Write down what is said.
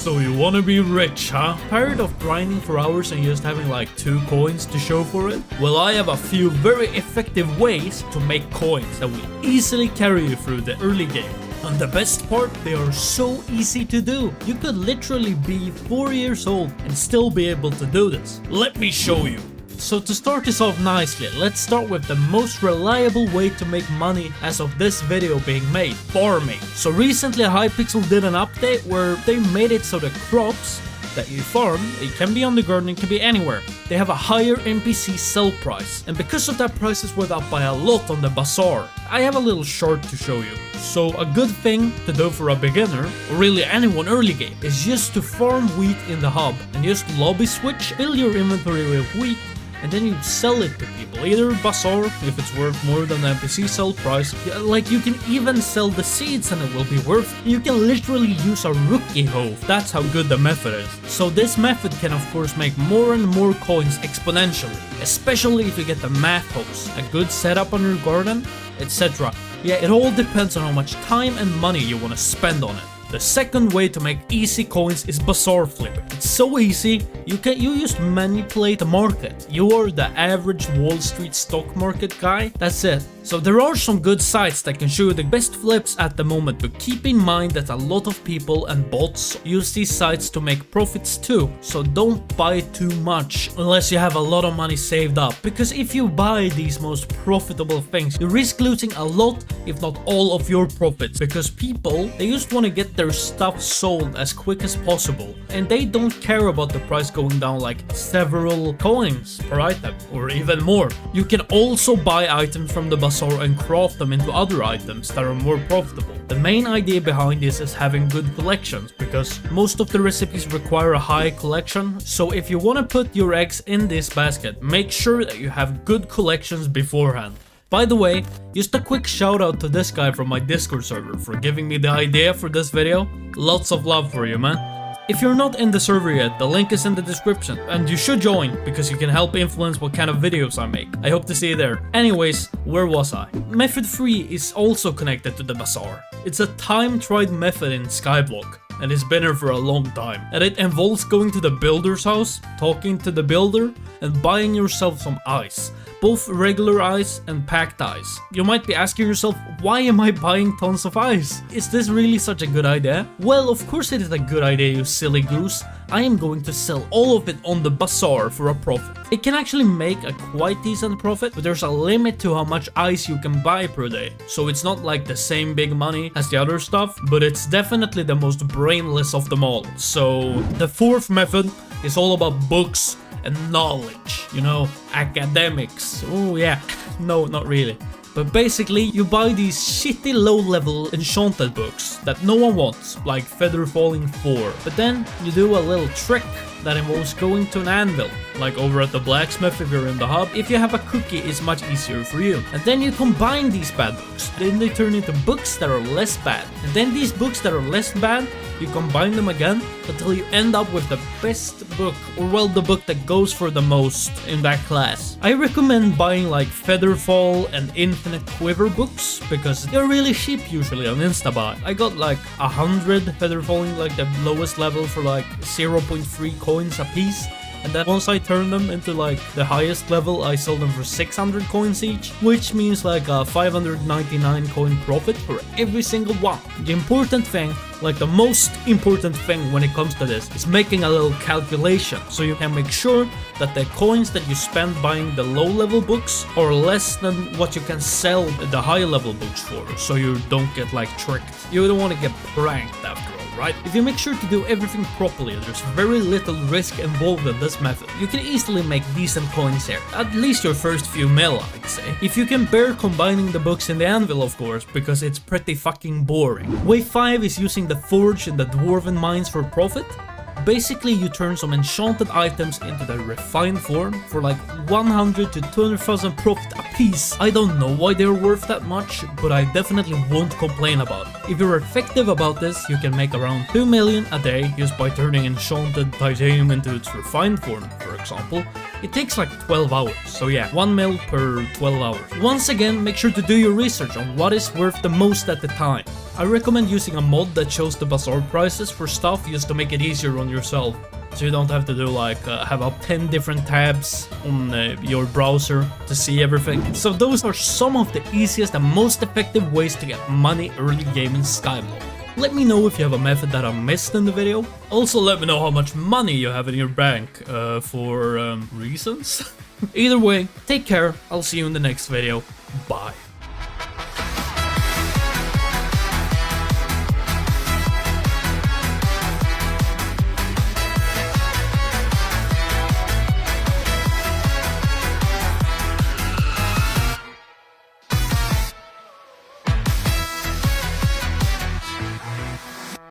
So you wanna be rich, huh? Tired of grinding for hours and just having like 2 coins to show for it? Well, I have a few very effective ways to make coins that will easily carry you through the early game. And the best part, they are so easy to do. You could literally be 4 years old and still be able to do this. Let me show you. So to start this off nicely, let's start with the most reliable way to make money as of this video being made, farming. So recently Hypixel did an update where they made it so the crops that you farm, it can be on the garden, it can be anywhere. They have a higher NPC sell price, and because of that, prices went up by a lot on the Bazaar. I have a little chart to show you. So a good thing to do for a beginner, or really anyone early game, is just to farm wheat in the hub and just lobby switch, fill your inventory with wheat, and then you sell it to people, either Bazaar if it's worth more than the NPC sell price. Like you can even sell the seeds and it will be worth. You can literally use a rookie hoe. That's how good the method is. So this method can of course make more and more coins exponentially, especially if you get the math hoes, a good setup on your garden, etc. Yeah, it all depends on how much time and money you want to spend on it. The second way to make easy coins is Bazaar flipping. It's so easy, you just manipulate the market. You are the average Wall Street stock market guy, that's it. So there are some good sites that can show you the best flips at the moment, but keep in mind that a lot of people and bots use these sites to make profits too. So don't buy too much unless you have a lot of money saved up, because if you buy these most profitable things, you risk losing a lot, if not all of your profits, because people, they just want to get their stuff sold as quick as possible, and they don't care about the price going down like several coins per item or even more. You can also buy items from the Bazaar and craft them into other items that are more profitable. The main idea behind this is having good collections, because most of the recipes require a high collection. So if you want to put your eggs in this basket, make sure that you have good collections beforehand. By the way, just a quick shout out to this guy from my Discord server for giving me the idea for this video. Lots of love for you, man. If you're not in the server yet, the link is in the description, and you should join because you can help influence what kind of videos I make. I hope to see you there. Anyways, where was I? Method 3 is also connected to the Bazaar. It's a time-tried method in Skyblock, and it's been here for a long time. And it involves going to the builder's house, talking to the builder, and buying yourself some ice. Both regular ice and packed ice. You might be asking yourself, why am I buying tons of ice? Is this really such a good idea? Well, of course it is a good idea, you silly goose. I am going to sell all of it on the Bazaar for a profit. It can actually make a quite decent profit, but there's a limit to how much ice you can buy per day. So it's not like the same big money as the other stuff, but it's definitely the most brainless of them all. So the fourth method is all about books and knowledge, you know, academics. Oh yeah, no, not really. But basically, you buy these shitty low-level enchanted books that no one wants, like Feather Falling 4. But then you do a little trick that involves going to an anvil, like over at the blacksmith if you're in the hub. If you have a cookie, it's much easier for you. And then you combine these bad books. Then they turn into books that are less bad. And then these books that are less bad, you combine them again until you end up with the best book, or well, the book that goes for the most in that class. I recommend buying like Featherfall and Infinite Quiver books because they're really cheap usually on Instabuy. I got like 100 Featherfalling, like the lowest level, for like 0.3 coins a piece. And then once I turn them into like the highest level, I sell them for 600 coins each, which means like a 599 coin profit for every single one. The important thing, like the most important thing when it comes to this, is making a little calculation so you can make sure that the coins that you spend buying the low level books are less than what you can sell the high level books for, so you don't get like tricked. You don't want to get pranked after all, right? If you make sure to do everything properly, there's very little risk involved in this method. You can easily make decent coins here, at least your first few mil, I'd say. If you can bear combining the books in the anvil, of course, because it's pretty fucking boring. Way 5 is using the forge in the Dwarven mines for profit. Basically, you turn some enchanted items into the refined form for like 100 to 200,000 profit a piece. I don't know why they're worth that much, but I definitely won't complain about it. If you're effective about this, you can make around 2 million a day just by turning enchanted titanium into its refined form, for example. It takes like 12 hours, so yeah, 1 mil per 12 hours. Once again, make sure to do your research on what is worth the most at the time. I recommend using a mod that shows the Bazaar prices for stuff just to make it easier on yourself. So you don't have to do like have up 10 different tabs on your browser to see everything. So those are some of the easiest and most effective ways to get money early game in Skyblock. Let me know if you have a method that I missed in the video. Also let me know how much money you have in your bank for reasons. Either way, take care. I'll see you in the next video. Bye.